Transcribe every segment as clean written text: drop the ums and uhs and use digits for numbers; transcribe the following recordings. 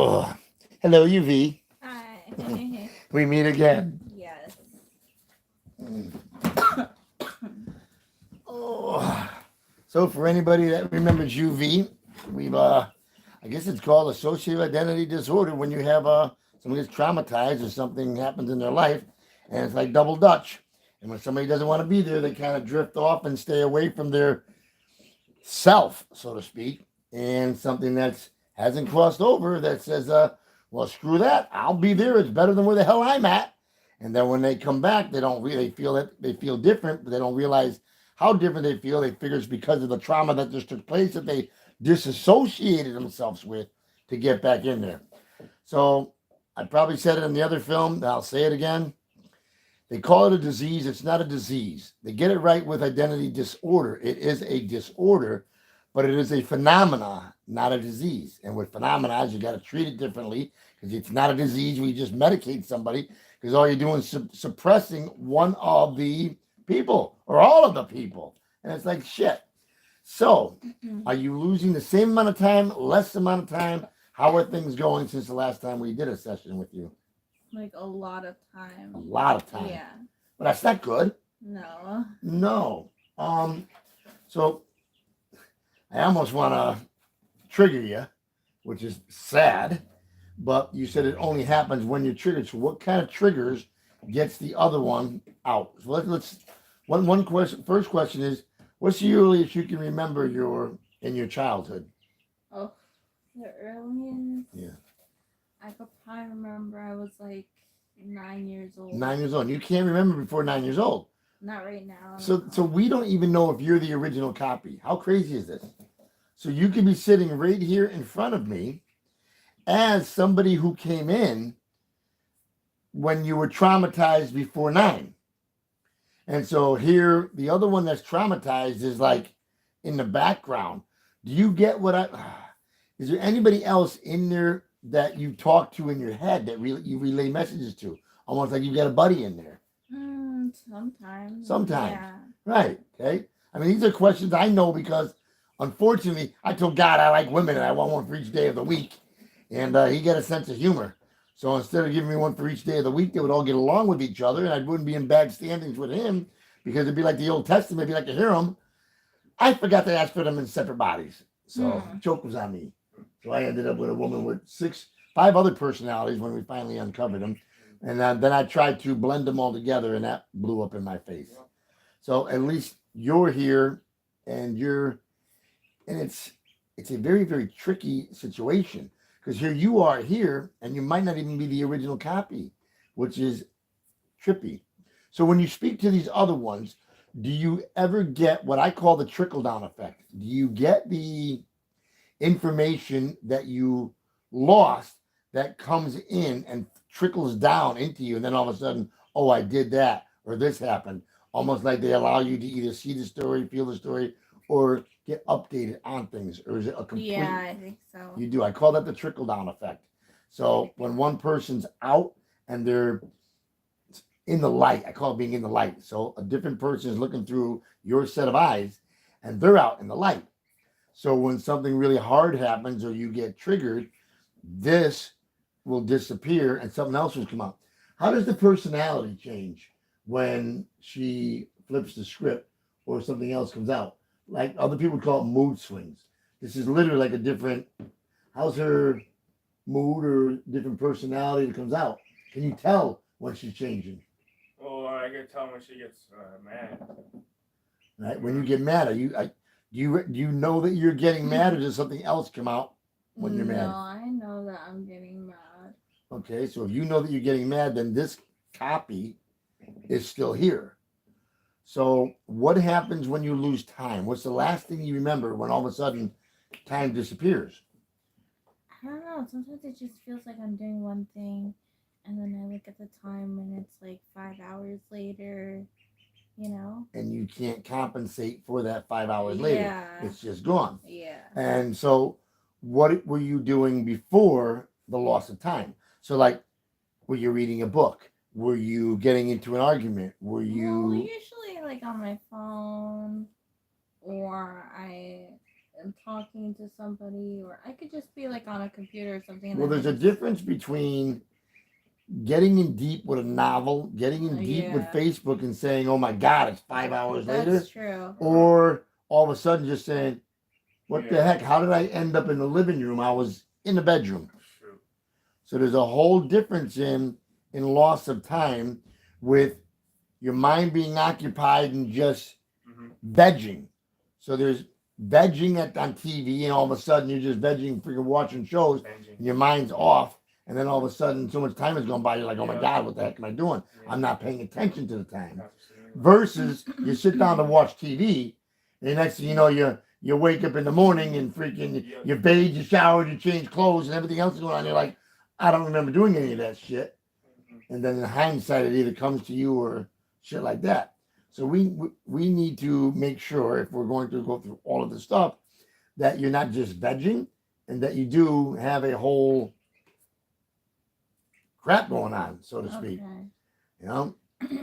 Oh, hello, UV. Hi. We meet again. Yes. Oh, so for anybody that remembers UV, we've I guess it's called associative identity disorder when you have somebody gets traumatized or something happens in their life, and it's like double dutch. And when somebody doesn't want to be there, they kind of drift off and stay away from their self, so to speak, and something that's hasn't crossed over that says, well, screw that, I'll be there. It's better than where the hell I'm at. And then when they come back, they don't really feel it. They feel different, but they don't realize how different they feel. They figure it's because of the trauma that just took place that they disassociated themselves with to get back in there. So I probably said it in the other film. I'll say it again. They call it a disease. It's not a disease. They get it right with identity disorder. It is a disorder, but it is a phenomena, not a disease. And with phenomena, you got to treat it differently because it's not a disease where you just medicate somebody because all you're doing is suppressing one of the people or all of the people. And it's like shit. So, are you losing the same amount of time, less amount of time? How are things going since the last time we did a session with you? Like a lot of time. A lot of time. Yeah. But that's not good. No. No. So I almost want to trigger you, which is sad, but you said it only happens when you're triggered. So what kind of triggers gets the other one out? So let's one question. First question is, what's the earliest you can remember in your childhood? Oh, the earliest. Yeah. I could probably remember I was like 9 years old. 9 years old. You can't remember before 9 years old. Not right now. So we don't even know if you're the original copy. How crazy is this? So you could be sitting right here in front of me as somebody who came in when you were traumatized before 9. And so here, the other one that's traumatized is like in the background. Do you get what is there anybody else in there that you talk to in your head that really you relay messages to? Almost like you got a buddy in there. Sometimes. Sometimes. Yeah. Right. Okay. I mean, these are questions I know because unfortunately, I told God I like women and I want one for each day of the week. And he got a sense of humor. So instead of giving me one for each day of the week, they would all get along with each other and I wouldn't be in bad standings with him because it'd be like the Old Testament, it'd be like to hear him. I forgot to ask for them in separate bodies. So joke was on me. So I ended up with a woman with 5 other personalities when we finally uncovered them. And then I tried to blend them all together and that blew up in my face. So at least you're here and it's a very, very tricky situation because here you are here and you might not even be the original copy, which is trippy. So when you speak to these other ones, do you ever get what I call the trickle down effect? Do you get the information that you lost that comes in and trickles down into you and then all of a sudden, oh, I did that or this happened? Almost like they allow you to either see the story, feel the story, or get updated on things, or is it a complete? Yeah, I think so. You do. I call that the trickle down effect. So when one person's out and they're in the light, I call it being in the light. So a different person is looking through your set of eyes, and they're out in the light. So when something really hard happens or you get triggered, this will disappear and something else will come up. How does the personality change when she flips the script or something else comes out? Like other people call it mood swings. This is literally like a different, how's her mood or different personality that comes out? Can you tell when she's changing? Well, I can tell when she gets mad. Right? When you get mad, do you know that you're getting mad or does something else come out when you're mad? No, I know that I'm getting mad. Okay, so if you know that you're getting mad, then this copy is still here. So what happens when you lose time? What's the last thing you remember when all of a sudden time disappears? I don't know. Sometimes it just feels like I'm doing one thing, and then I look at the time and it's like 5 hours later, you know? And you can't compensate for that 5 hours later. Yeah. It's just gone. Yeah. And so what were you doing before the loss of time? So like, were you reading a book? Were you getting into an argument? Were you usually like on my phone, or talking to somebody, or I could just be like on a computer or something. Well, there's a difference between getting in deep with a novel, getting in deep with Yeah. Facebook and saying, "Oh my God, it's 5 hours later," That's true. or all of a sudden just saying, "What the Yeah. heck? How did I end up in the living room? I was in the bedroom." True. So there's a whole difference in loss of time with your mind being occupied and just vegging. So there's vegging on TV, and all of a sudden you're just vegging, freaking watching shows, and your mind's off. And then all of a sudden, so much time has gone by. You're like, "Oh my God, what the heck am I doing? I'm not paying attention to the time." Versus you sit down to watch TV, and next thing you know, you wake up in the morning and freaking you bathe, you showered, you change clothes, and everything else is going on. You're like, "I don't remember doing any of that shit." And then in hindsight, it either comes to you or shit like that. So we need to make sure, if we're going to go through all of this stuff, that you're not just vegging, and that you do have a whole crap going on, so to speak. Okay. You know.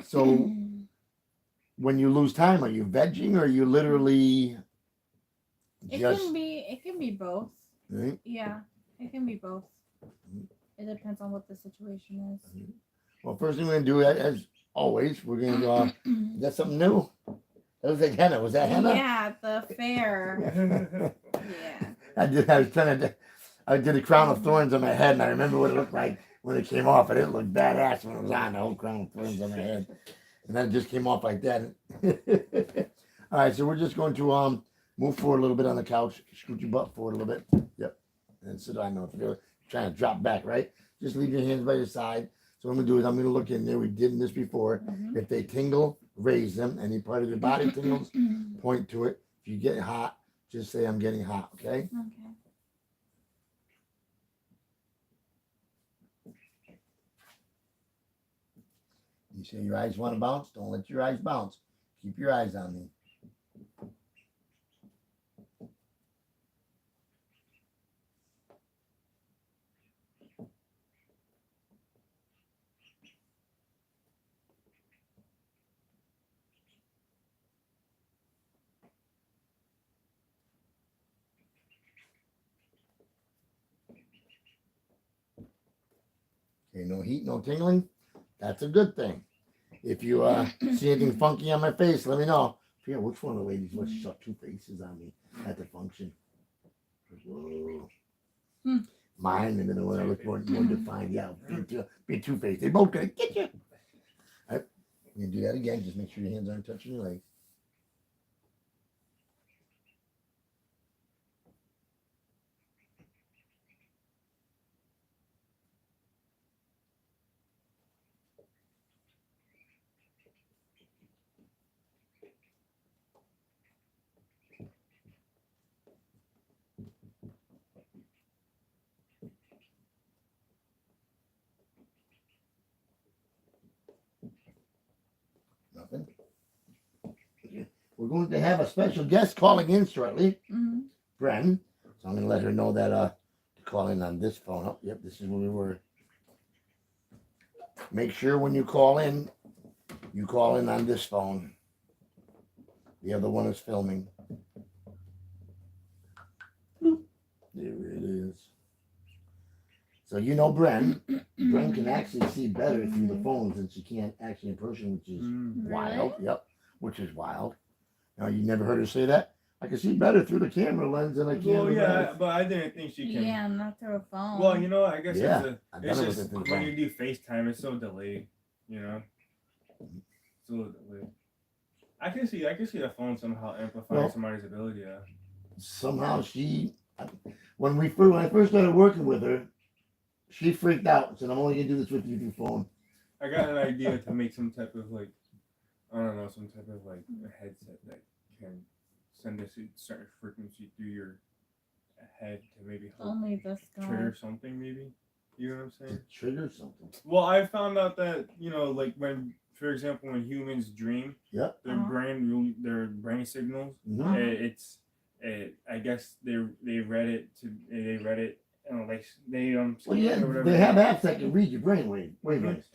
So when you lose time, are you vegging, or are you literally just? It can be both. Right? Yeah, it can be both. It depends on what the situation is. Well, first thing we're gonna do, as always, we're gonna go. Is that something new? That was like henna. Was that henna? Yeah, the fair. Yeah. I did a crown of thorns on my head, and I remember what it looked like when it came off. It didn't look badass when it was on, the whole crown of thorns on my head. And then it just came off like that. All right, so we're just going to move forward a little bit on the couch, scoot your butt forward a little bit. Yep. And sit down. If you're trying to drop back, right? Just leave your hands by your side. So what I'm going to do is I'm going to look in there. We did this before. Mm-hmm. If they tingle, raise them. Any part of your body tingles, point to it. If you get hot, just say, "I'm getting hot," okay? Okay. You say your eyes want to bounce? Don't let your eyes bounce. Keep your eyes on me. Okay, no heat, no tingling. That's a good thing. If you see anything funky on my face, let me know. I forget which one of the ladies was, she saw two faces on me at the function. Whoa. Mine, and then the one I looked more defined. Yeah, be two-faced. They both gonna get you. All right, you do that again. Just make sure your hands aren't touching your legs. Nothing. We're going to have a special guest calling in shortly, Bren. So I'm going to let her know that to call in on this phone. Oh, yep, this is where we were. Make sure when you call in on this phone. The other one is filming. There it is. So you know Bren. Bren can actually see better through the phone than she can actually in person, which is wild. Really? Yep, which is wild. Now, you never heard her say that? I can see better through the camera lens than I can. Well, yeah, but I didn't think she can. Yeah, not through a phone. Well, you know, I guess Yeah, it's just when you do FaceTime, it's so delayed. You know, it's a little delayed. I can see the phone somehow amplifying somebody's ability. Yeah. Somehow when I first started working with her, she freaked out and said, "I'm only gonna do this with you through phone." I got an idea to make some type of I don't know, some type of a headset that can send a certain frequency through your head to maybe help only this guy. trigger something, maybe. You know what I'm saying? To trigger something. Well, I found out that when, for example, when humans dream, Yep. their brain signals. Mm-hmm. I guess they read it. Well, yeah, they have apps that can read your brain waves.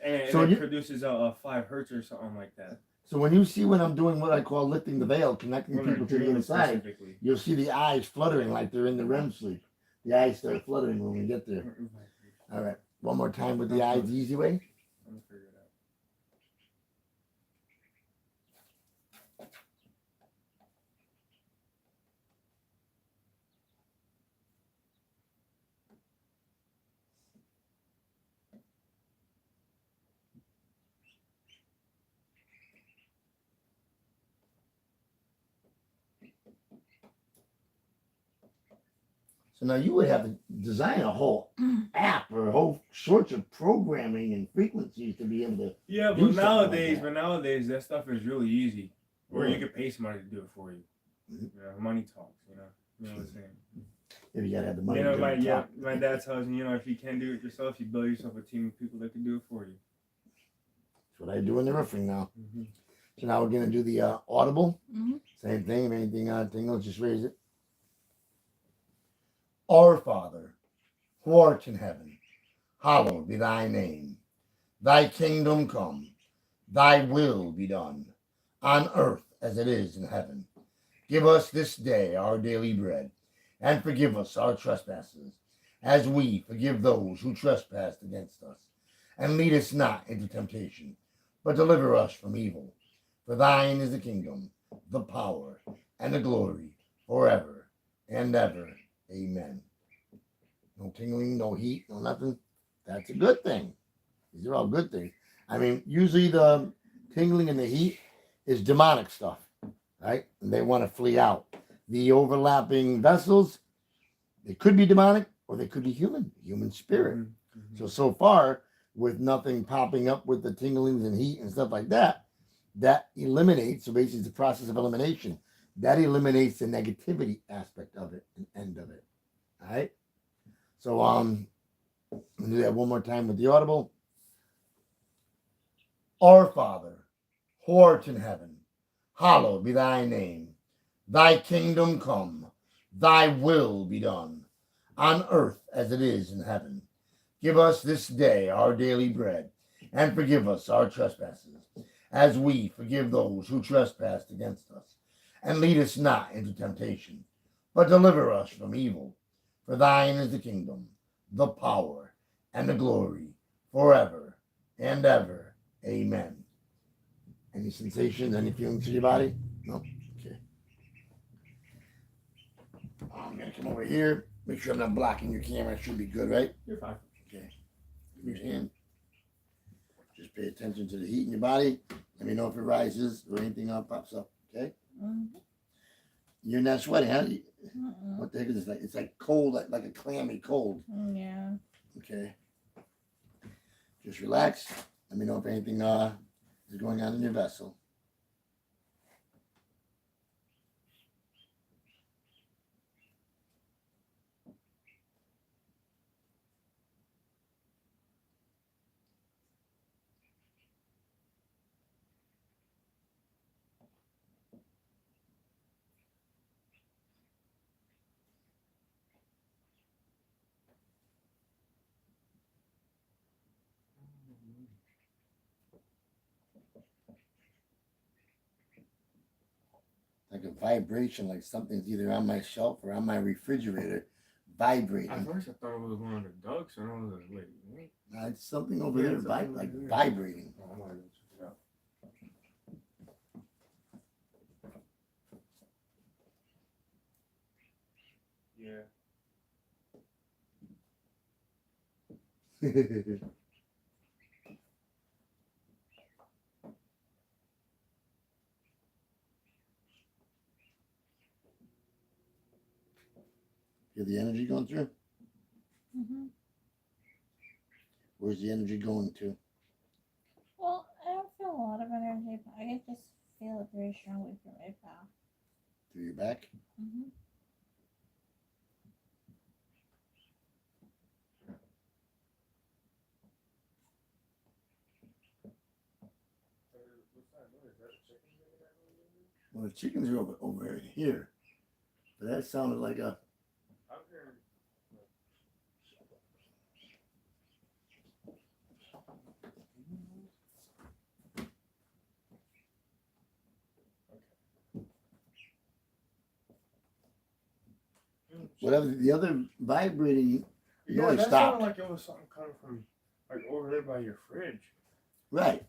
And So it produces a 5 hertz or something like that. So when you see when I'm doing what I call lifting the veil, connecting When they're people to the dreaming inside, specifically. you'll see the eyes fluttering like they're in the REM sleep. The eyes start fluttering when we get there. All right. One more time with the eyes the easy way. I'm gonna figure it out. So now you would have to design a whole app or a whole sorts of programming and frequencies to be able to. Yeah, do but something nowadays, like that. that stuff is really easy. Or Really? you could pay somebody to do it for you. Mhm. You know, money talks. You know what I'm saying. If you gotta have the money. You know, to do it. my dad tells me, if you can't do it yourself, you build yourself a team of people that can do it for you. That's what I do in the roofing now. Mm-hmm. So now we're gonna do the audible. Mm-hmm. Same thing. If anything tingles, just raise it. Our Father, who art in heaven, hallowed be thy name. Thy kingdom come, thy will be done, on earth as it is in heaven. Give us this day our daily bread, and forgive us our trespasses, as we forgive those who trespass against us. And lead us not into temptation, but deliver us from evil. For thine is the kingdom, the power, and the glory, forever and ever. Amen. No tingling, no heat, no nothing. That's a good thing. These are all good things. I mean, usually the tingling and the heat is demonic stuff, right? And they want to flee out. The overlapping vessels, they could be demonic or they could be human spirit. Mm-hmm. So far, with nothing popping up with the tinglings and heat and stuff like that, that eliminates, so basically it's the process of elimination. That eliminates the negativity aspect of it and end of it. All right? So I'll do that one more time with the audible. Our Father, who art in heaven, hallowed be thy name. Thy kingdom come, thy will be done, on earth as it is in heaven. Give us this day our daily bread, and forgive us our trespasses, as we forgive those who trespass against us. And lead us not into temptation, but deliver us from evil. For thine is the kingdom, the power, and the glory, forever and ever. Amen. Any sensations, any feelings in your body? No? Okay. I'm going to come over here. Make sure I'm not blocking your camera. It should be good, right? You're fine. Okay. Give me your hand. Just pay attention to the heat in your body. Let me know if it rises or anything pops up. Okay? Mm-hmm. You're not sweating, huh? Mm-mm. What the heck is this? It's like cold, like a clammy cold. Yeah. Okay. Just relax. Let me know if anything is going on in your vessel. Like a vibration, like something's either on my shelf or on my refrigerator vibrating. At first, I thought it was one of the ducks, and I was like, wait, what? It's something over there, like there. vibrating. Oh, I'm gonna go check it out. Yeah. Feel the energy going through? Mm-hmm. Where's the energy going to? Well, I don't feel a lot of energy, but I can just feel it very strongly from my back. Through your back? Mm-hmm. Well, the chickens are over here. But that sounded like a. whatever the other vibrating Yeah, noise that stopped. sounded like it was something coming from like over there by your fridge. Right.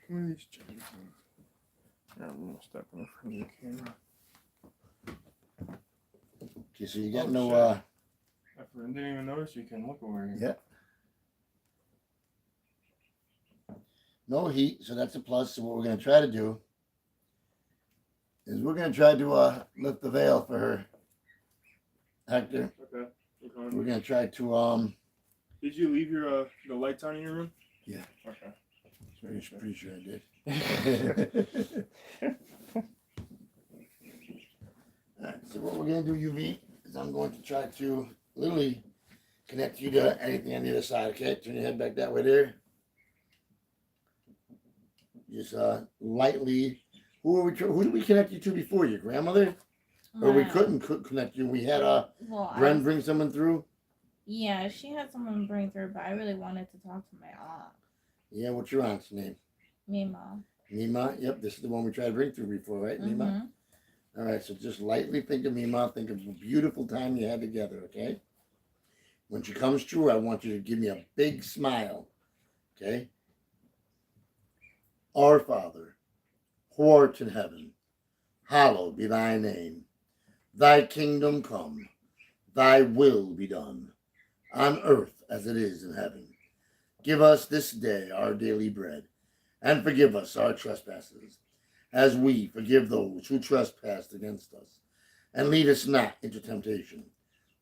One of these chickens. I'm gonna step in front of the camera. Okay, so you got Oh, no shit. I didn't even notice you can look over here. yeah. No heat, so that's a plus. So what we're gonna try to do is we're gonna try to lift the veil for her. Hector. Okay. We're gonna try to Did you leave your the lights on in your room? Yeah. Okay. pretty sure I did. Alright, so what we're gonna do, UV, is I'm going to try to literally connect you to anything on the other side, okay? Turn your head back that way there. Just lightly. Who did we connect you to before? Your grandmother? Or we couldn't connect you. We had Bren bring someone through. Yeah, she had someone bring through, but I really wanted to talk to my aunt. Yeah, what's your aunt's name? Mima. Mima. Yep, this is the one we tried to bring through before, right, Mima? All right, so just lightly think of Mima. Think of a beautiful time you had together, okay? When she comes through, I want you to give me a big smile, okay? Our Father, who art in heaven, hallowed be thy name. Thy kingdom come, thy will be done, on earth as it is in heaven. Give us this day our daily bread, and forgive us our trespasses, as we forgive those who trespass against us. And lead us not into temptation,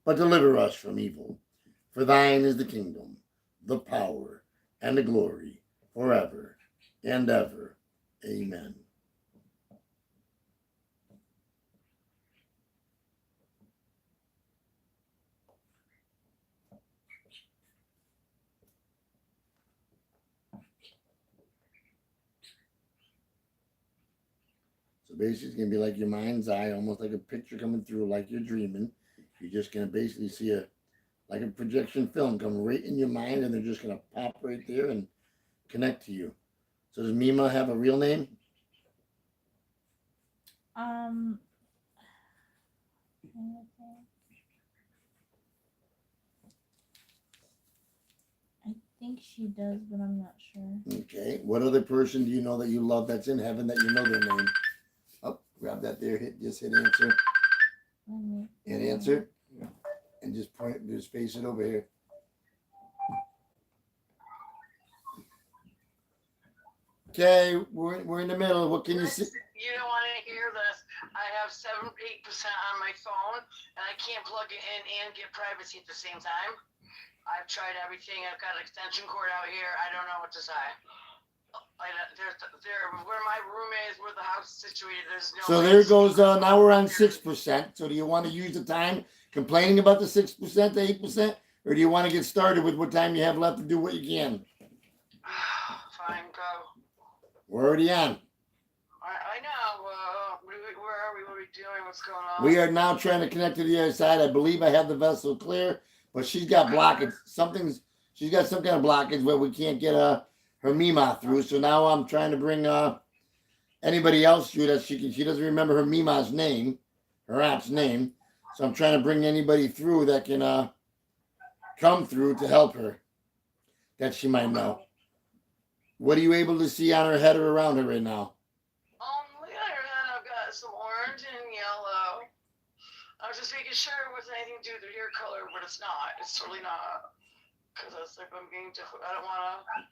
but deliver us from evil. For thine is the kingdom, the power, and the glory, forever and ever. Amen. So basically, it's going to be like your mind's eye, almost like a picture coming through, like you're dreaming. You're just going to basically see like a projection film come right in your mind, and they're just going to pop right there and connect to you. So does Mima have a real name? I think she does, but I'm not sure. Okay. What other person do you know that you love that's in heaven that you know their name? Oh, grab that there. Just hit answer. Hit answer. Yeah. And just face it over here. Okay, we're in the middle. What can you see? You don't want to hear this. I have 7-8% on my phone, and I can't plug it in and get privacy at the same time. I've tried everything. I've got an extension cord out here. I don't know what to say. Where my room is, where the house is situated, there's no. So there goes. Now we're on 6%. So do you want to use the time complaining about the 6% to 8%, or do you want to get started with what time you have left to do what you can? Fine, go. We're already on. I know. Where are we? What are we doing? What's going on? We are now trying to connect to the other side. I believe I have the vessel clear, but she's got blockage. She's got some kind of blockage where we can't get her Mima through. So now I'm trying to bring anybody else through that she doesn't remember her Mima's name, her app's name. So I'm trying to bring anybody through that can come through to help her that she might know. What are you able to see on her head or around her right now? Look at her head. I've got some orange and yellow. I was just making sure it wasn't anything to do with her hair color, but it's not. It's totally not. Because I was like, I'm being difficult. I don't want to,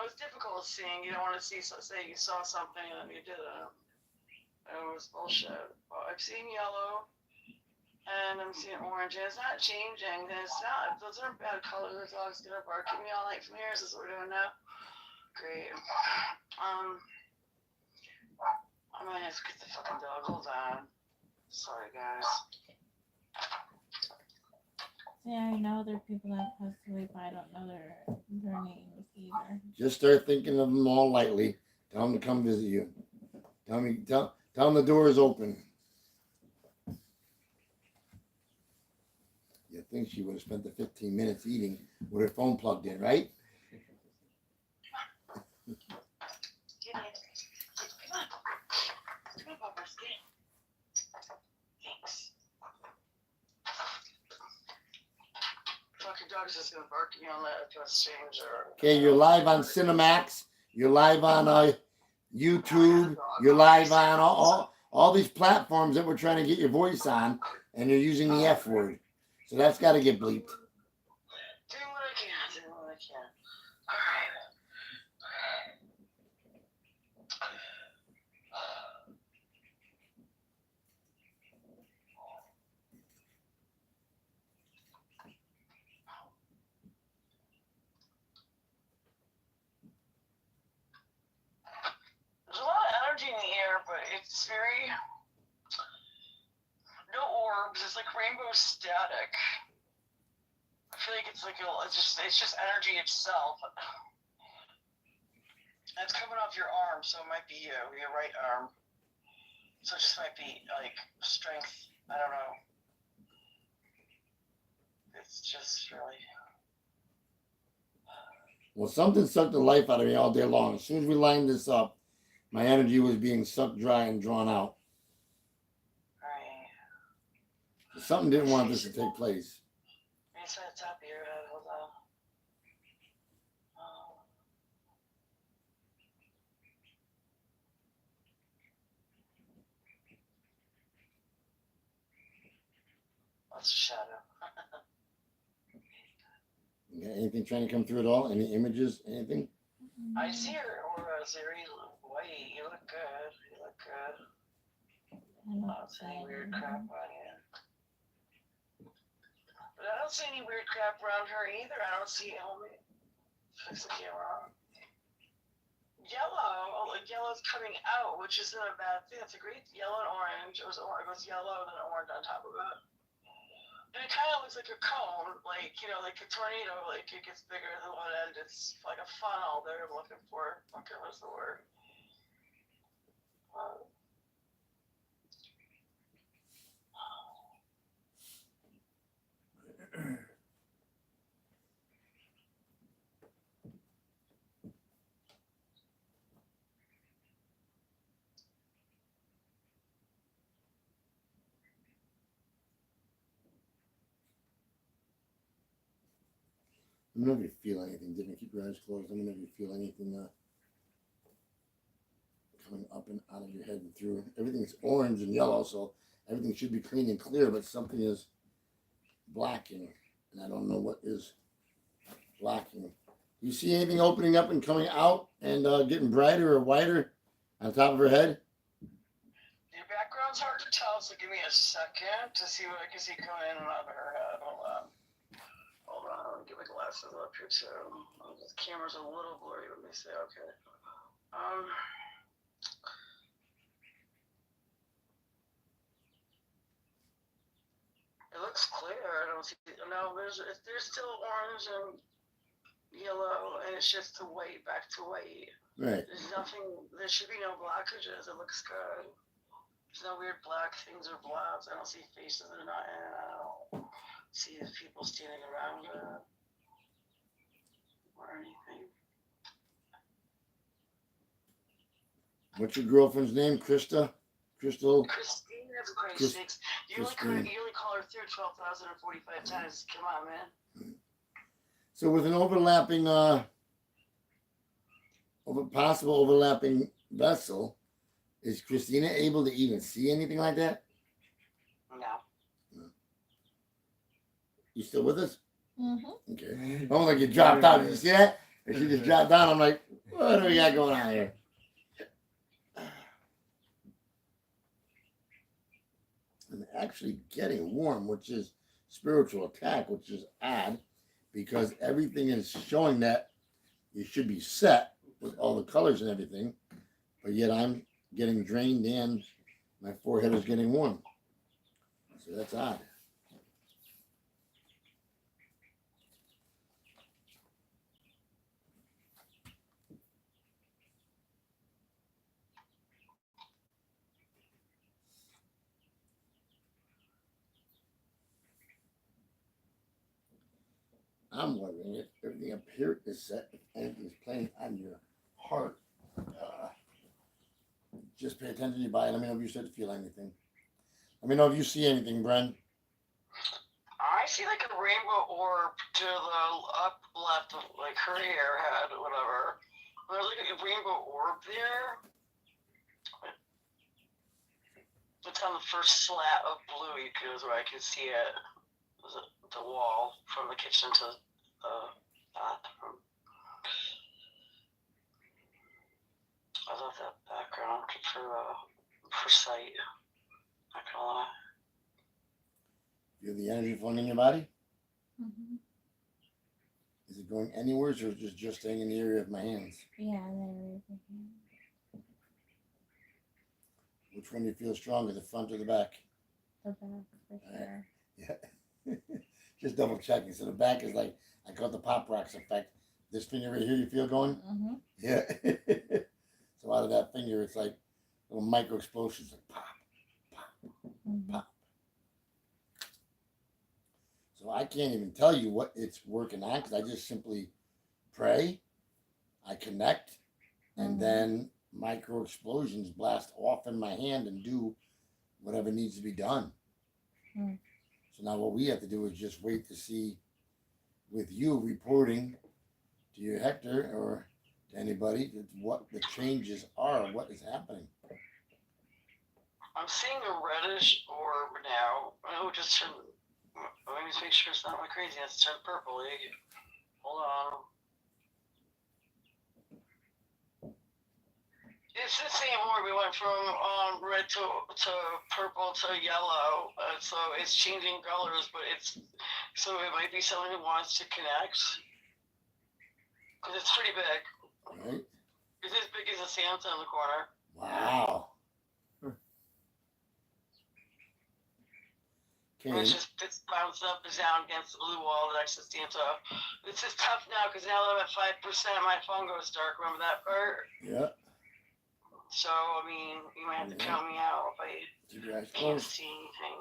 it's difficult seeing. You don't want to say you saw something and you didn't. It was bullshit. Well, I've seen yellow and I'm seeing orange, and it's not changing. And it's not. Those aren't bad colors. The dog's gonna bark at me all night from here. Is this what we're doing now? Great. I might have to get the fucking dog. Hold on. Sorry, guys. Yeah, I know there are people that passed away, but I don't know their names either. Just start thinking of them all lightly. Tell them to come visit you. Tell them the door is open. You think she would have spent the 15 minutes eating with her phone plugged in, right? Get in. Come on. Come on, Poppers. Get in. Thanks. dog's just gonna bark at me on that exchange or. Okay, you're live on Cinemax. You're live on YouTube. You're live on all these platforms that we're trying to get your voice on, and you're using the F word. So that's got to get bleeped. Doing what I can. Doing what I can. All right. There's a lot of energy in the air, but it's very no orbs. It's like rainbow static. I feel like it's like it's just energy itself. And it's coming off your arm, so it might be your right arm. So it just might be like strength. I don't know. It's just really. Well, something sucked the life out of me all day long. As soon as we lined this up, my energy was being sucked dry and drawn out. Right. Something didn't want this to take place. It's at the top of your head. Hold on. That's a shadow. You got anything trying to come through at all? Any images? Anything? I see your aura, Zuri. White. You look good. You look good. I don't see any weird crap on you. But I don't see any weird crap around her either. I don't see. Hold me. Fix the camera. Yellow. Oh, like yellow's coming out, which isn't a bad thing. It's a great yellow and orange. It goes yellow and then orange on top of it. And it kind of looks like a cone, like, you know, like a tornado, like it gets bigger than one end. It's like a funnel that I'm looking for. Okay, what's the word? Let me know if you feel anything different. Keep your eyes closed. Let me know if you feel anything coming up and out of your head and through. Everything's orange and yellow, so everything should be clean and clear, but something is blacking, and I don't know what is blacking. You see anything opening up and coming out and getting brighter or whiter on top of her head? Your background's hard to tell, so give me a second to see what I can see coming in and out of her head. Hold on. Let me get my glasses up here too. Oh, the camera's a little blurry. Let me see. Okay. It looks clear. I don't see. No, there's still orange and yellow, and it shifts to white, back to white. Right. There's nothing. There should be no blockages. It looks good. There's no weird black things or blobs. I don't see faces. They're not in. I don't see people standing around it or anything. What's your girlfriend's name? Krista? Crystal? Christine, that's great sakes. You only call her through 12,045 times. Come on, man. So with an overlapping, possible overlapping vessel, is Christina able to even see anything like that? No. You still with us? Mm-hmm. Okay. Oh, like you dropped out. Did you see that? Or she just dropped down. I'm like, what do we got going on here? I'm actually getting warm, which is spiritual attack, which is odd because everything is showing that you should be set with all the colors and everything, but yet I'm getting drained and my forehead is getting warm. So that's odd. I'm wondering if everything up here is set, if anything's playing on your heart. Just pay attention to your body. Let me know if you start to feel anything. Let me know if you see anything, Bren. I see like a rainbow orb to the up left of like her hair had whatever. There's like a rainbow orb there. It's on the first slat of blue. You could, where I could see it. It was the wall from the kitchen to the bathroom. I love that background for sight. Not gonna lie. Feel the energy flowing in your body? Mm-hmm. Is it going anywhere, or is it just staying in the area of my hands? Yeah, there. Which one do you feel stronger, the front or the back? The back for sure. Yeah. Just double checking. So the back is like, I call it the Pop Rocks effect. This finger right here, you feel going? Mm-hmm. Yeah. So out of that finger, it's like little micro explosions, like pop, pop, Mm-hmm. pop. So I can't even tell you what it's working on because I just simply pray, I connect, and Mhm. then micro explosions blast off in my hand and do whatever needs to be done. Mm. So now what we have to do is just wait to see with you reporting to your Hector or to anybody what the changes are, what is happening. I'm seeing a reddish orb now. Oh, just turned. Let me just make sure it's not like crazy. It's turned purple. Hold on. It's the same orb. We went from red to purple to yellow. So it's changing colors, but so it might be someone who wants to connect because it's pretty big. Right? It's as big as a Santa in the corner. Wow. Okay. It's bounced up and down against the blue wall next to Santa. This is tough now because now that I'm at 5%, my phone goes dark. Remember that part? Yeah. So, I mean, you might have to count me out if I Keep your eyes can't closed. see anything.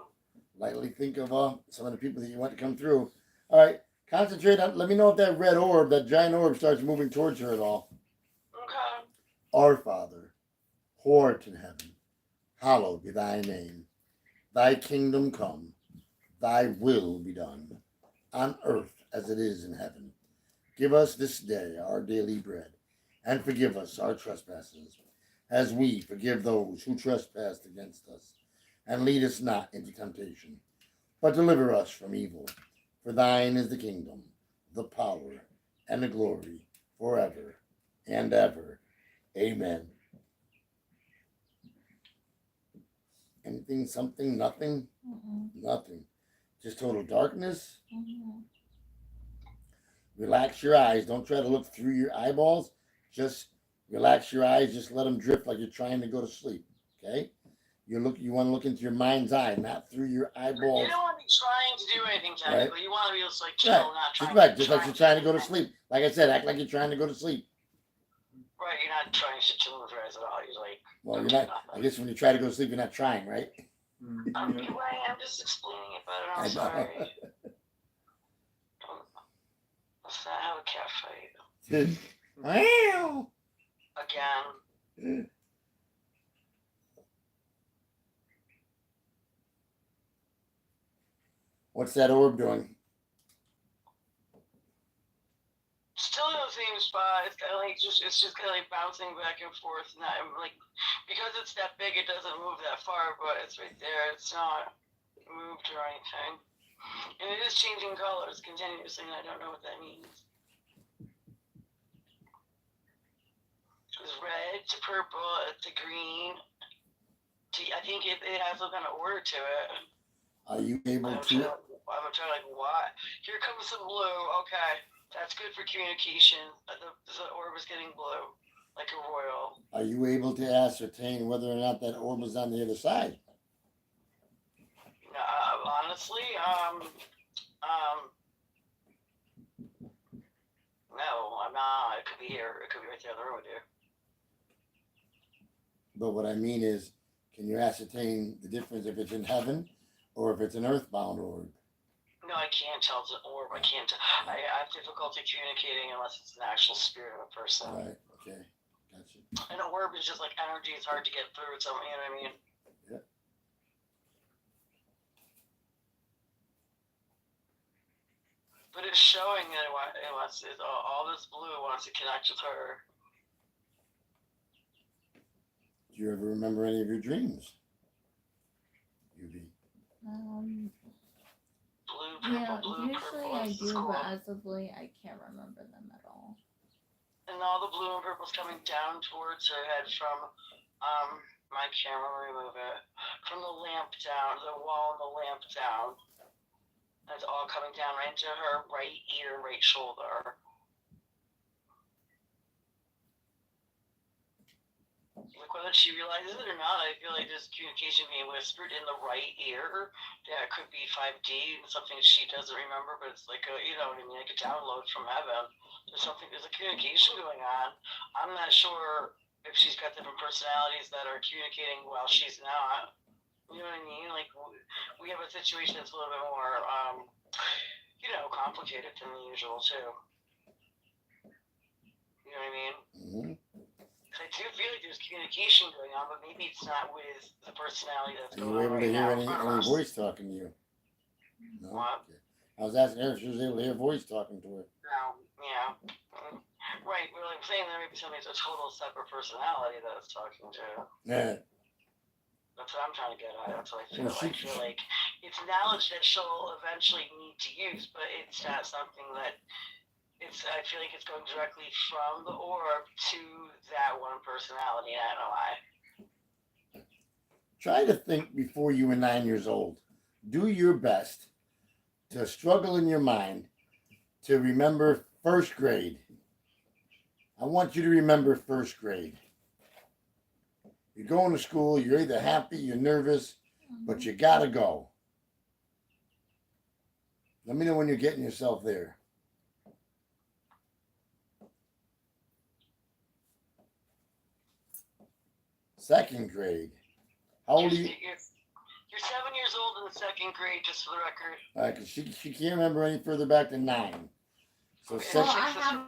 Lightly think of some of the people that you want to come through. All right. Concentrate on, let me know if that red orb, that giant orb starts moving towards her at all. Okay. Our Father, who art in heaven, hallowed be thy name. Thy kingdom come, thy will be done, on earth as it is in heaven. Give us this day our daily bread, and forgive us our trespasses, as we forgive those who trespass against us. And lead us not into temptation, but deliver us from evil. For thine is the kingdom, the power, and the glory, forever and ever. Amen. Anything, something, nothing? Nothing. Just total darkness. Mm-hmm. Relax your eyes. Don't try to look through your eyeballs. Just relax your eyes. Just let them drift like you're trying to go to sleep. Okay? You want to look into your mind's eye, not through your eyeballs. You don't want to be trying to do anything technically. Right. You want to be just like chill, Right. not trying. Just like you're trying to go to sleep. Like I said, act like you're trying to go to sleep. Right, you're not trying to chill with your eyes at all. You're like. Well, you're not. I guess when you try to go to sleep, you're not trying, right? I'm just explaining it better. I'm sorry. Let's not have a cat fight. Wow. Again. What's that orb doing? Still in the same spot. It's kind of like it's just kind of like bouncing back and forth. Not like because it's that big, it doesn't move that far, but it's right there. It's not moved or anything, and it is changing colors continuously, and I don't know what that means. It's red to purple to green. I think it has some kind of order to it. Are you able to? I'm trying like what? Here comes some blue. Okay. That's good for communication. The orb is getting blue, like a royal. Are you able to ascertain whether or not that orb is on the other side? Honestly, no, I'm not. It could be here. It could be right there in the room with you. But what I mean is, can you ascertain the difference if it's in heaven or if it's an earthbound orb? No, I can't tell it's an orb. I can't. I have difficulty communicating unless it's an actual spirit of a person. Right. Okay. Gotcha. An orb is just like energy. It's hard to get through. It's something. You know what I mean? But it's showing that all this blue wants to connect with her. Do you ever remember any of your dreams? UV. Blue, purple, Yeah, blue, usually purple. I This is do, cool. but as of late, I can't remember them at all. And all the blue and purple's coming down towards her head from my camera, remove it. From the lamp down, the wall and the lamp down. It's all coming down right into her right ear, right shoulder. Like whether she realizes it or not, I feel like there's communication being whispered in the right ear. That could be 5D, something she doesn't remember, but it's like a, you know what I mean, like a download from heaven. There's a communication going on. I'm not sure if she's got different personalities that are communicating while she's not. You know what I mean? Like we have a situation that's a little bit more, complicated than the usual too. You know what I mean? Mm-hmm. I do feel like there's communication going on, but maybe it's not with the personality that's Are you going on able right to hear now in front of any us. voice talking to you? No. What? Okay. I was asking her if she was able to hear voice talking to her. No, yeah. Right, we're like saying there may be somebody with a total separate personality that it's talking to. Yeah. That's what I'm trying to get at. That's what I feel. Well, I feel like it's knowledge that she'll eventually need to use, but it's not something that I feel like it's going directly from the orb to that one personality. I don't know why. Try to think before you were 9 years old. Do your best to struggle in your mind to remember first grade. I want you to remember first grade. You're going to school, you're either happy, you're nervous, but you gotta go. Let me know when you're getting yourself there. Second grade. How old are you? You're 7 years old in the second grade, just for the record. All right, 'cause she can't remember any further back than 9. So Okay. Well, second, I have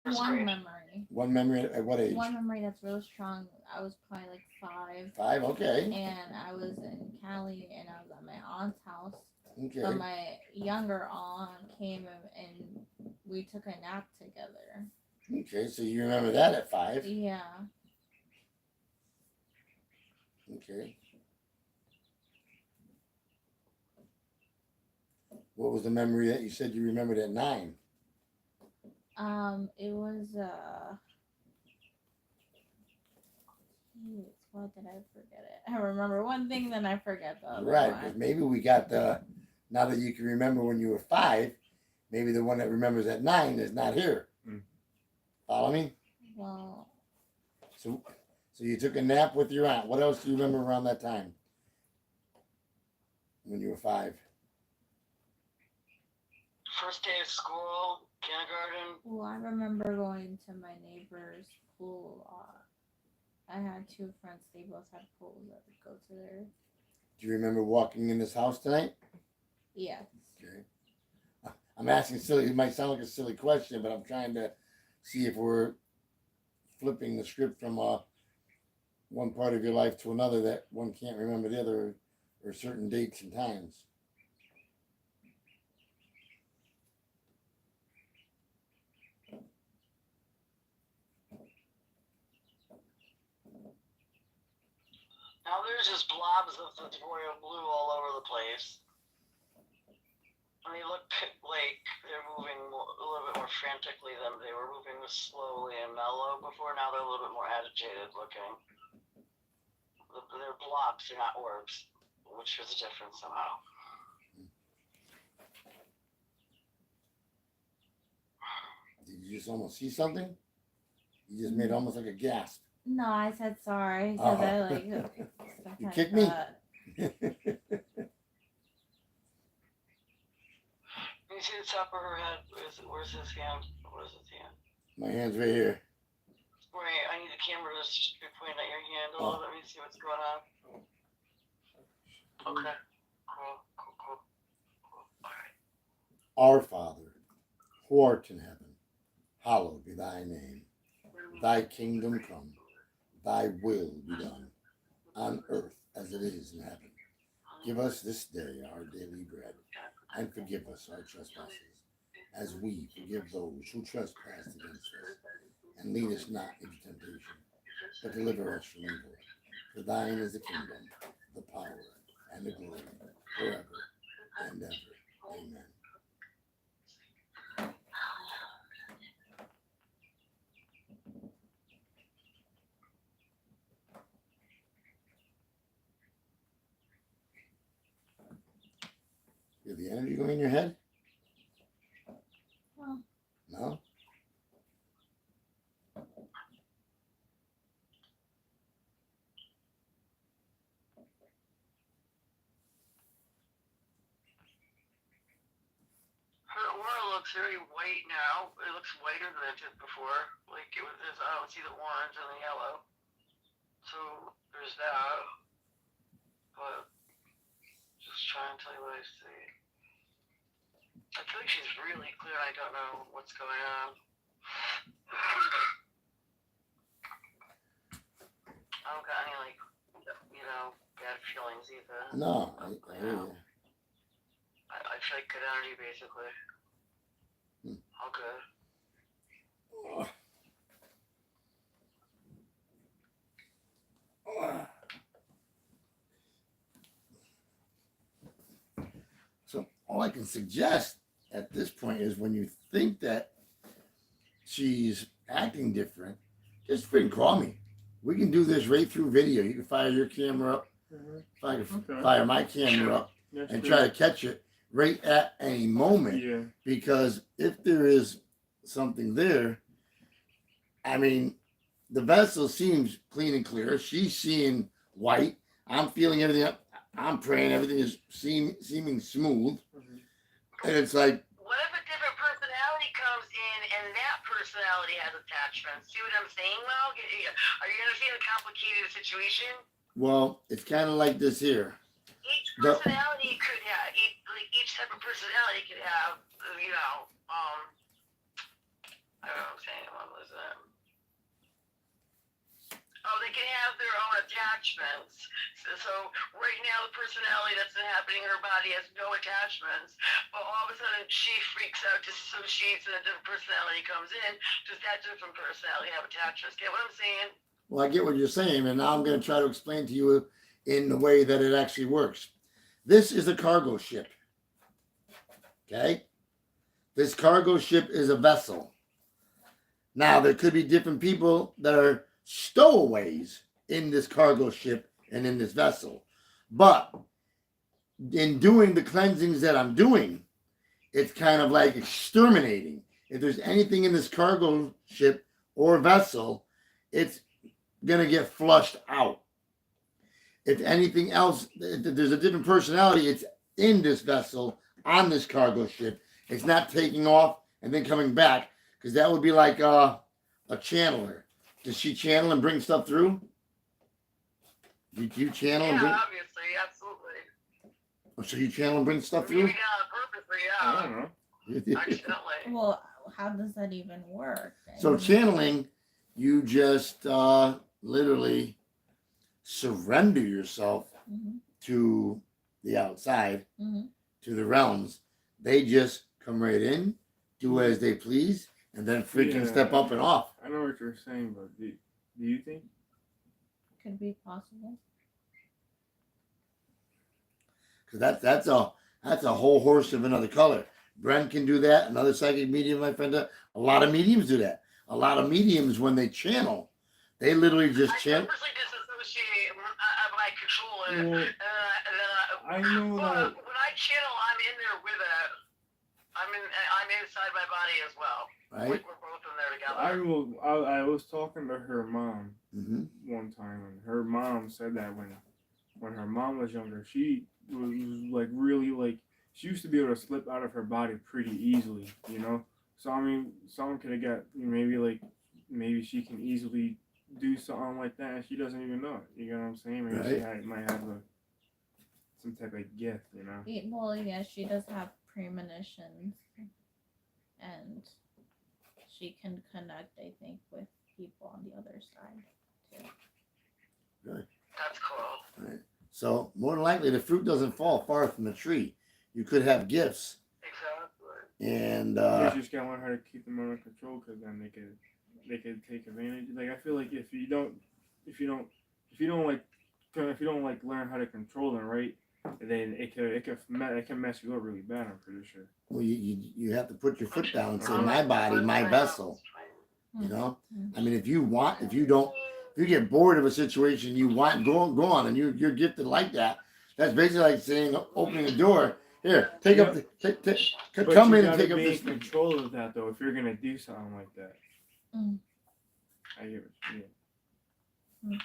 First one grade. memory. one memory at what age? One memory that's real strong. I was probably like 5. 5, okay. And I was in Cali, and I was at my aunt's house. Okay. But my younger aunt came and we took a nap together. Okay, so you remember that at 5. Yeah. Okay. What was the memory that you said you remembered at 9? It was geez, why did I forget it? I remember one thing, then I forget the other Right, one. because maybe we got now that you can remember when you were 5, maybe the one that remembers at 9 is not here. Follow me? Well, So you took a nap with your aunt. What else do you remember around that time? When you were 5? First day of school, kindergarten. well, I remember going to my neighbor's pool. I had 2 friends. They both had pools. I would go to there. Do you remember walking in this house tonight? Yes. Okay. I'm asking silly. It might sound like a silly question, but I'm trying to see if we're flipping the script from one part of your life to another that one can't remember the other, or certain dates and times. Now there's just blobs of the royal blue all over the place. And they look like they're moving a little bit more frantically than they were moving slowly and mellow before. Now they're a little bit more agitated looking. They're blobs, they're not orbs, which is a difference somehow. Did you just almost see something? You just made almost like a gasp. No, I said sorry because I like. You kicked me? You see the top of her head? Where's his hand? Where's his hand? My hand's right here. Wait, I need the camera to be pointing at your hand a little bit. Let me see what's going on. Okay. Cool. Alright. Our Father, who art in heaven, hallowed be thy name. Thy kingdom come, thy will be done, on earth as it is in heaven. Give us this day our daily bread, and forgive us our trespasses, as we forgive those who trespass against us. And lead us not into temptation, but deliver us from evil. For thine is the kingdom, the power, and the glory, forever and ever. Amen. Did the energy go in your head? Oh. No? Her aura looks very white now. It looks whiter than it did before. Like it was, I don't see the orange and the yellow. So there's that. But just trying to tell you what I see. I feel like she's really clear. I don't know what's going on. I don't got any like, bad feelings either. No, I hear you. I feel like good energy basically. All good. So all I can suggest at this point is when you think that she's acting different, just freaking call me. We can do this right through video. You can fire your camera up. If I can fire my camera up and try to catch it right at any moment. Yeah. Because if there is something there, I mean, the vessel seems clean and clear. She's seeing white. I'm feeling everything up. I'm praying everything is seeming smooth. And it's like, what if a different personality comes in and that personality has attachments? See what I'm saying, Well? Are you understanding the complicated situation? well, it's kind of like this here. Each personality could have, each type of personality could have, I don't know what I'm saying, what was it? Oh, they can have their own attachments. So right now, the personality that's inhabiting her body has no attachments. But all of a sudden, she freaks out, disassociates, and a different personality comes in. Does that different personality have attachments? Get what I'm saying? Well, I get what you're saying, and now I'm going to try to explain to you in the way that it actually works. This is a cargo ship. Okay? This cargo ship is a vessel. Now, there could be different people that are stowaways in this cargo ship and in this vessel. But in doing the cleansings that I'm doing, it's kind of like exterminating. If there's anything in this cargo ship or vessel, it's going to get flushed out. If anything else, if there's a different personality, it's in this vessel, on this cargo ship. It's not taking off and then coming back, because that would be like a channeler. Does she channel and bring stuff through? You channel and bring? Yeah, obviously, absolutely. So you channel and bring stuff through? Maybe not purposely, I don't know. accidentally. Well, how does that even work? So channeling, you just literally surrender yourself to the outside, to the realms. They just come right in, do as they please, and then freaking step up and off. I know what you're saying, but do you think? Could be possible. Because that's a whole horse of another color. Brent can do that. Another psychic medium, my friend. A lot of mediums do that. A lot of mediums, when they channel, they literally just channel. I purposely disassociate by control it. I know that. When I channel, I'm in there with it. I'm inside my body as well. Right. Like we're both in there together. I was talking to her mom one time, and her mom said that when her mom was younger, she was like really like she used to be able to slip out of her body pretty easily, you know. So I mean, someone could have got maybe she can easily do something like that, and she doesn't even know it. You know what I'm saying? Maybe she might have some type of gift, you know. Well, yeah, she does have premonitions, and she can connect, I think, with people on the other side too. Good. That's cool. Right. So more than likely, the fruit doesn't fall far from the tree. You could have gifts. Exactly. And You just gotta learn how to keep them under control, because then they could take advantage. Like, I feel like if you don't like learn how to control them, right, then it can mess you up really bad. I'm pretty sure. well, you have to put your foot down and say, Uh-huh. my body, my vessel. You know, I mean, if you get bored of a situation, you want go on, and you're gifted like that. That's basically like saying, opening the door. Here, take up the But come you in and gotta take up be this. in control of that, though, if you're gonna do something like that. Mm. I get it. Yeah.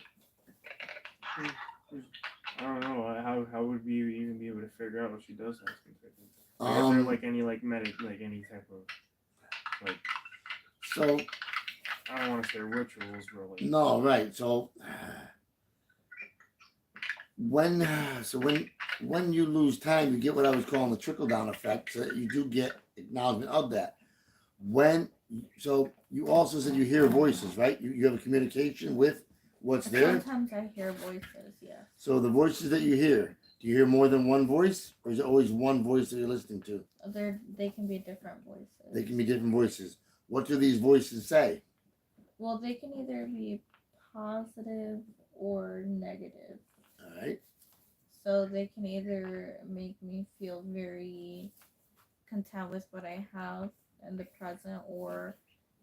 I don't know how would we even be able to figure out what she does have things like that. Is there like any like any type of like? So I don't want to say rituals, but like. no, right. So when you lose time, you get what I was calling the trickle down effect. So that you do get acknowledgement of that. So you also said you hear voices, right? You have a communication with what's there. Sometimes I hear voices, yes. So the voices that you hear, do you hear more than one voice, or is it always one voice that you're listening to? They can be different voices. They can be different voices. What do these voices say? Well, they can either be positive or negative. All right. So they can either make me feel very content with what I have in the present, or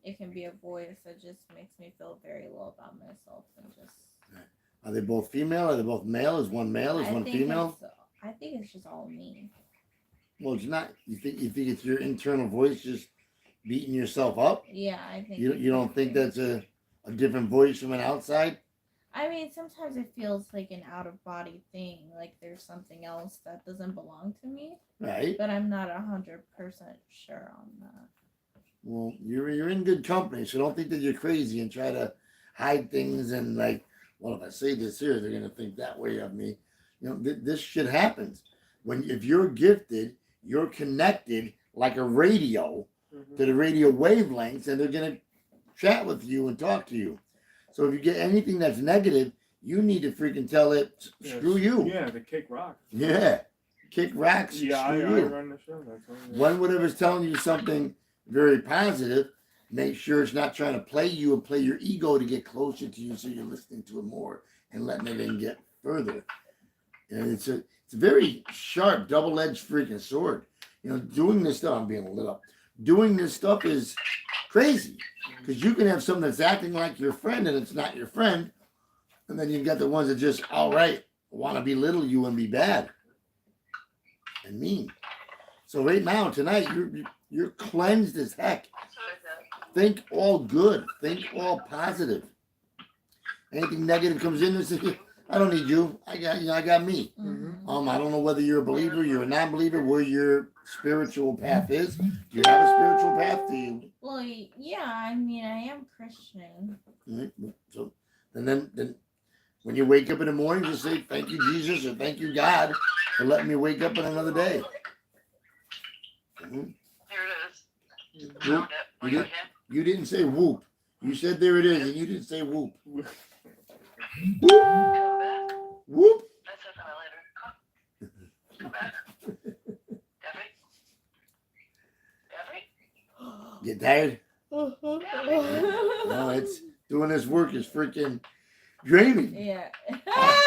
it can be a voice that just makes me feel very low about myself and just. Are they both female? Are they both male? Is one male? Is one female? I think it's just all me. Well, it's not. You think it's your internal voice just beating yourself up? Yeah, I think. You don't think that's a different voice from an outside? I mean, sometimes it feels like an out of body thing, like there's something else that doesn't belong to me. Right. But I'm not 100% sure on that. Well, you're in good company, so don't think that you're crazy and try to hide things and like, well, if I say this here, they're gonna think that way of me. You know, this shit happens. If you're gifted, you're connected like a radio to the radio wavelengths, and they're gonna chat with you and talk to you. So if you get anything that's negative, you need to freaking tell it, screw you. Yeah, the kick rock. Yeah, kick rocks. Yeah, I run the show. That's when whatever's telling you something very positive, make sure it's not trying to play you and play your ego to get closer to you, so you're listening to it more and letting it in get further. And it's a very sharp, double-edged freaking sword. You know, doing this stuff, I'm being lit up. Doing this stuff is crazy, because you can have someone that's acting like your friend and it's not your friend, and then you've got the ones that just outright want to belittle you and be bad and mean. So right now, tonight, you're cleansed as heck. Think all good. Think all positive. Anything negative comes in and says, I don't need you. I got me. Mm-hmm. I don't know whether you're a believer, you're a non-believer, where your spiritual path is. Do you have a spiritual path? Do you? Well, yeah. I mean, I am Christian. Right. So, and then when you wake up in the morning, just say, thank you, Jesus, or thank you, God, for letting me wake up on another day. Mm-hmm. Here it is. You didn't say whoop. You said there it is, and you didn't say whoop. Whoop. Whoop. That's it later. Come back. Debbie? Get tired? Mm-hmm. No, it's doing this work is freaking draining. Yeah.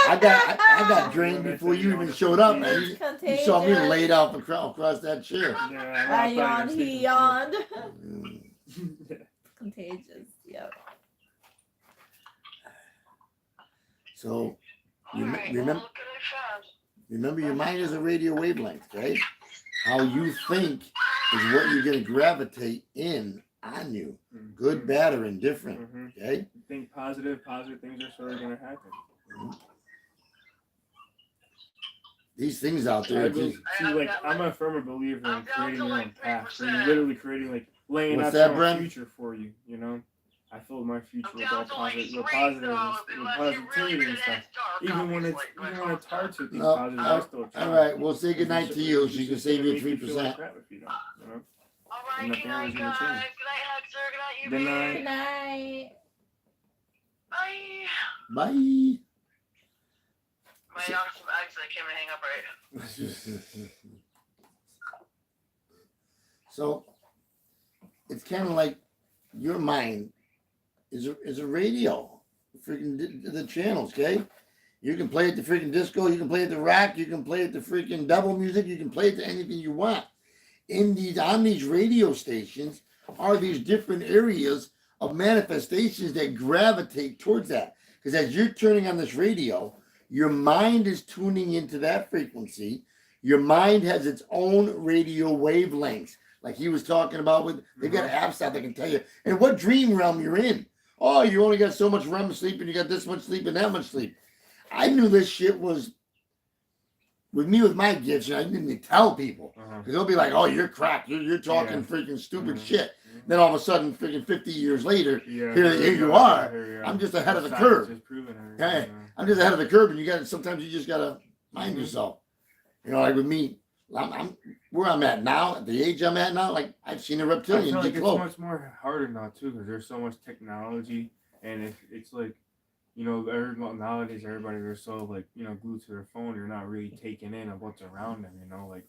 I got drained before you even showed up, man. You saw me laid out across that chair. I yawned, he yawned. Contagious, yep. So Alright, remember, well, look what I remember, your mind is a radio wavelength, okay? How you think is what you're going to gravitate in on you, good, bad, or indifferent, okay? Think positive things are sort of going to happen. These things out there. I'm a firm believer in creating your own path. So you're literally creating, laying out that, your Brent? future for you, you know? I filled my future I'm with all down to like with 3, positive, so with unless you positivity really and get stuff. that dark, Even when it's hard to think positive, I still try. All right, we'll say goodnight to you, so you can save your 3%. Make you feel like crap if you don't, you know? Alright, And good nothing night, was gonna guys. change. Good night, Hexer. Good night, you. Good night. Good night. Bye. Bye. My doctor's actually came to hang up right. So it's kind of like your mind is a radio, freaking the channels. Okay, you can play it to freaking disco, you can play it to rock, you can play it to freaking double music, you can play it to anything you want. On these radio stations are these different areas of manifestations that gravitate towards that. Because as you're turning on this radio, your mind is tuning into that frequency. Your mind has its own radio wavelengths. Like he was talking about with, they got apps out that can tell you, and what dream realm you're in. Oh, you only got so much REM sleep and you got this much sleep and that much sleep. I knew this shit was, with me with my gifts, and I didn't even tell people. Because they'll be like, oh, you're cracked. You're talking freaking stupid shit. Then all of a sudden, freaking 50 years later, here you are. I'm just ahead of the curve. I'm just ahead of the curve, and you got sometimes you just gotta mind yourself. You know, like with me, I'm where I'm at now, at the age I'm at now. Like I've seen a reptilian. I feel like it's much more harder now too, because there's so much technology, and it's like, you know, nowadays everybody they're so like, you know, glued to their phone. You're not really taking in of what's around them. You know, like.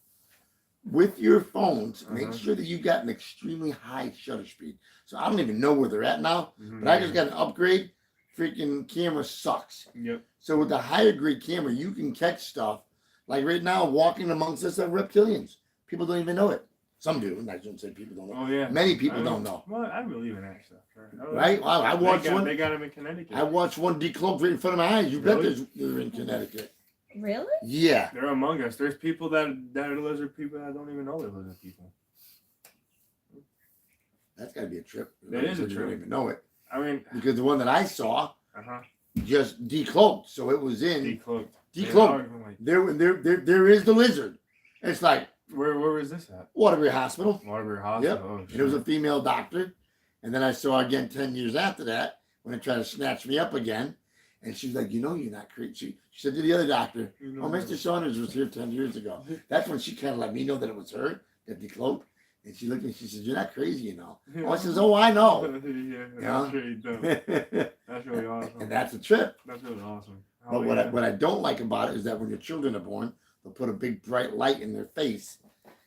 With your phones, make sure that you got an extremely high shutter speed. So I don't even know where they're at now, but I just got an upgrade. Freaking camera sucks. Yep. So with the higher grade camera, you can catch stuff. Like right now, walking amongst us are reptilians. People don't even know it. Some do. I shouldn't say people don't know. Oh yeah. Many people don't know. Well, I believe in that stuff. Right? Well, I watched one. They got them in Connecticut. I watched one decloak right in front of my eyes. You bet they're in Connecticut. Really? Yeah. They're among us. There's people that are lizard people that don't even know they're lizard people. That's got to be a trip. That is a trip. You don't even know it. I mean, because the one that I saw just decloaked, so it was in decloaked. There is the lizard. It's like where was this at? Waterbury Hospital. Waterbury Hospital. Yep. Oh, it was a female doctor, and then I saw again 10 years after that when it tried to snatch me up again. And she's like, you know, you're not crazy. She said to the other doctor, oh, Mr. Saunders was here 10 years ago. That's when she kind of let me know that it was her that decloaked. And she looked at me and she said, you're not crazy, you know. Oh, I says, oh, I know. That's really dope. That's really awesome. And that's a trip. That's really awesome. But what I don't like about it is that when your children are born, they'll put a big bright light in their face.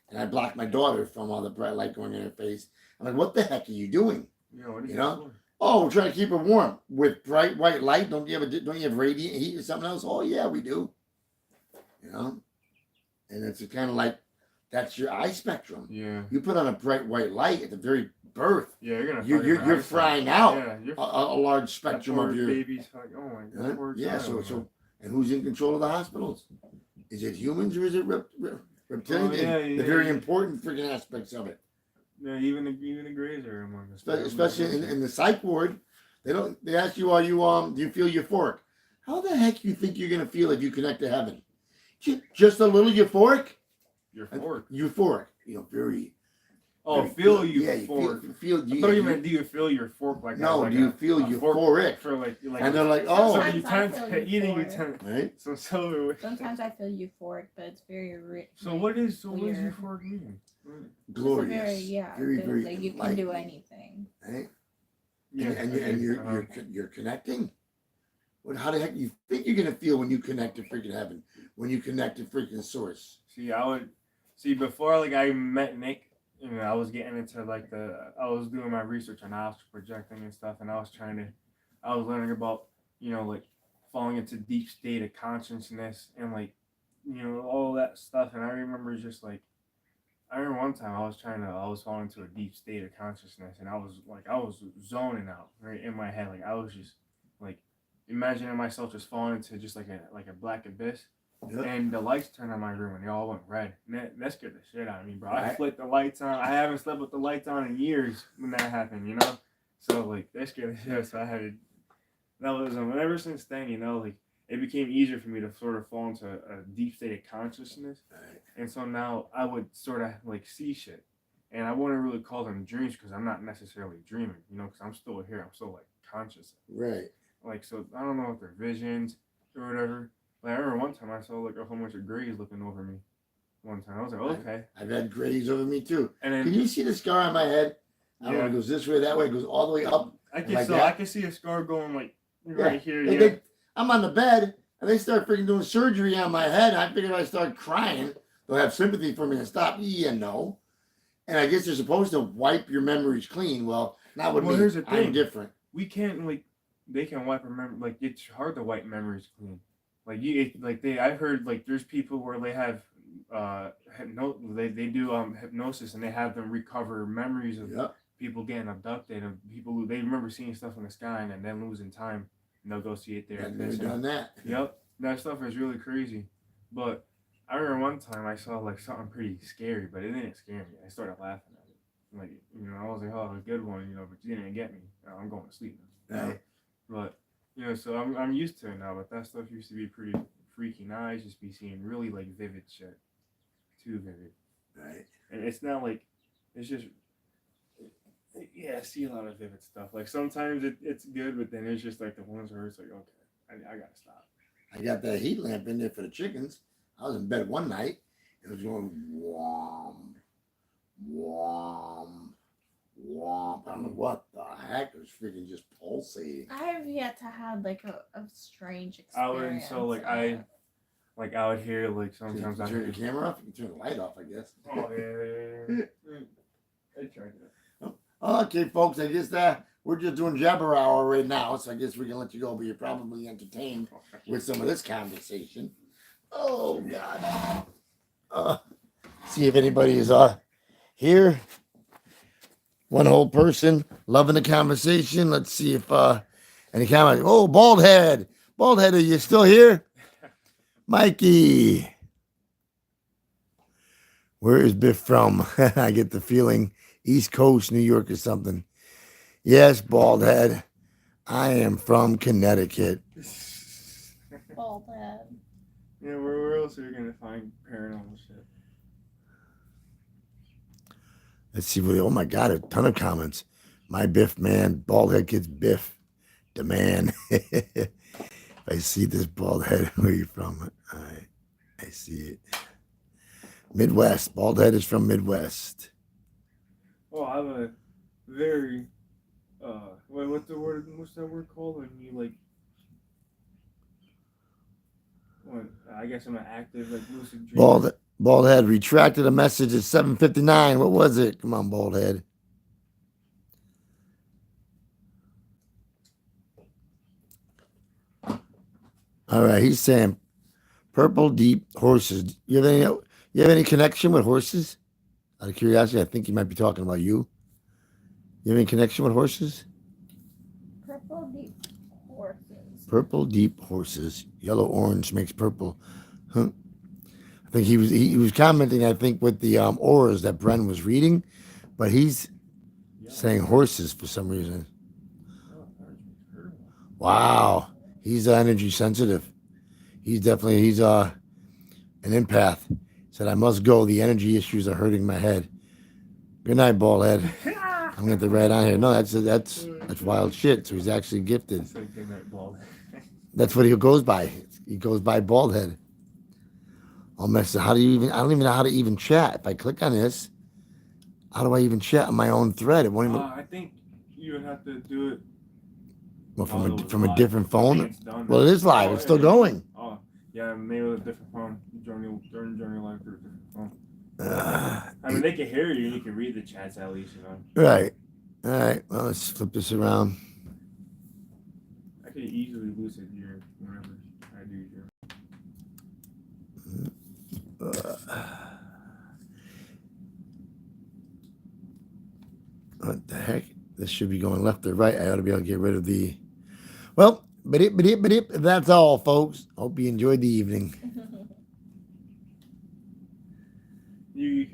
And I block my daughter from all the bright light going in her face. I'm like, what the heck are you doing? You know? Oh, we're trying to keep her warm with bright white light. Don't you have radiant heat or something else? Oh yeah, we do. You know, and it's kind of like that's your eye spectrum. Yeah. You put on a bright white light at the very birth. Yeah, you're frying out a large spectrum of your babies. Like, oh my God. Yeah. So and who's in control of the hospitals? Is it humans or is it reptilians? The very important freaking aspects of it. Yeah, even the Greys are among us. Especially in the psych ward, they ask you, do you feel euphoric? How the heck do you think you're gonna feel if you connect to heaven? Just a little euphoric? Euphoric. You know, very. Oh, very, feel euphoric. Yeah, you feel. I thought you meant, do you feel your fork like that? No, like do you feel euphoric? For like, and they're like, oh. So you tend to eating, you tend, right? Sometimes I feel euphoric, but it's very rich. So what does euphoric mean? Glorious. Very like you can do anything. Right? Yeah, and you're connecting. Well, how the heck do you think you're gonna feel when you connect to freaking heaven? When you connect to freaking source? Before like I met Nick, you know, I was getting into like I was doing my research on astral projecting and stuff, and I was learning about, you know, like falling into deep state of consciousness and like, you know, all that stuff. And I remember one time I was falling into a deep state of consciousness, and I was zoning out right in my head. Like I was just like imagining myself just falling into just like a black abyss. Yep. And the lights turned on my room and they all went red. And that scared the shit out of me, bro. Right. I flicked the lights on. I haven't slept with the lights on in years when that happened, you know? So like that scared the shit out. So and ever since then, you know, like it became easier for me to sort of fall into a deep state of consciousness. Right. And so now I would sort of like see shit. And I wouldn't really call them dreams because I'm not necessarily dreaming, you know, because I'm still here. I'm still like conscious. Right. Like, so I don't know if they're visions or whatever. Like, I remember one time I saw like a whole bunch of grays looking over me. One time I was like, okay. I've had grays over me too. And then, can you see the scar on my head? I don't know if it goes this way or that way. It goes all the way up. I can see a scar going like right here. I'm on the bed and they start freaking doing surgery on my head. I figured if I start crying, they'll have sympathy for me and stop. Yeah, no. And I guess you're supposed to wipe your memories clean. Well, not with Well, me. here's the I'm thing. different. We can't like they can wipe like it's hard to wipe memories clean. Like I've heard like there's people where they have they do hypnosis and they have them recover memories of Yep. people getting abducted and people who they remember seeing stuff in the sky and then losing time and they'll go see it there. I've never done that. Yep, that stuff is really crazy. But I remember one time I saw like something pretty scary, but it didn't scare me. I started laughing at it. Like I was like, oh, a good one, but you didn't get me. I'm going to sleep now. Right. But so I'm used to it now. But that stuff used to be pretty freaky. Now I just be seeing really like vivid shit, too vivid. Right. And it's not like it's just I see a lot of vivid stuff. Like sometimes it's good, but then it's just like the ones where it's like, okay, I gotta stop. I got that heat lamp in there for the chickens. I was in bed one night. It was going warm, warm, warm. I don't know what the heck. It was freaking just pulsating. I have yet to have like a strange I would experience. so like I would hear like sometimes I turn hear the camera off. You can turn the light off, I guess. Oh yeah. I tried that. Okay, folks. I guess that we're just doing jabber hour right now, so I guess we can let you go. But you're probably entertained with some of this conversation. Oh God. See if anybody is here. One whole person loving the conversation. Let's see if any comments. Oh, bald head. Bald head, are you still here? Mikey. Where is Biff from? I get the feeling East Coast, New York or something. Yes, bald head. I am from Connecticut. Bald head. Yeah, where else are you gonna find paranormal shit? Let's see. Oh my God, a ton of comments. My Biff man, bald head kids Biff, the man. I see this bald head. Where are you from? I see it. Midwest. Bald head is from Midwest. Oh, I have a very what's that word called when you like I guess I'm an active like lucid dreamer. Bald head retracted a message at 7:59. What was it? Come on, bald head. All right, he's saying purple deep horses. You have any connection with horses? Out of curiosity, I think he might be talking about you. You have any connection with horses? Purple deep horses. Purple deep horses. Yellow orange makes purple. Huh. I think he was commenting. I think with the auras that Bren was reading, but he's saying horses for some reason. Wow, he's energy sensitive. He's an empath. Said, I must go. The energy issues are hurting my head. Good night, bald head. I'm gonna get the right on here. No, that's wild shit. So he's actually gifted. That's what he goes by. He goes by bald head. I'll mess. I don't even know how to even chat. If I click on this, how do I even chat on my own thread? It won't even. I think you would have to do it. Well, from a different phone. Well, it is live. Oh, It's still going. Oh, yeah, maybe with a different phone. Join your live through a different phone. I mean, they can hear you and you can read the chats at least, Right. All right. Well, let's flip this around. I could easily lucid your whenever I do your. What the heck? This should be going left or right. I ought to be able to get rid of the. Well, but that's all, folks. Hope you enjoyed the evening. You can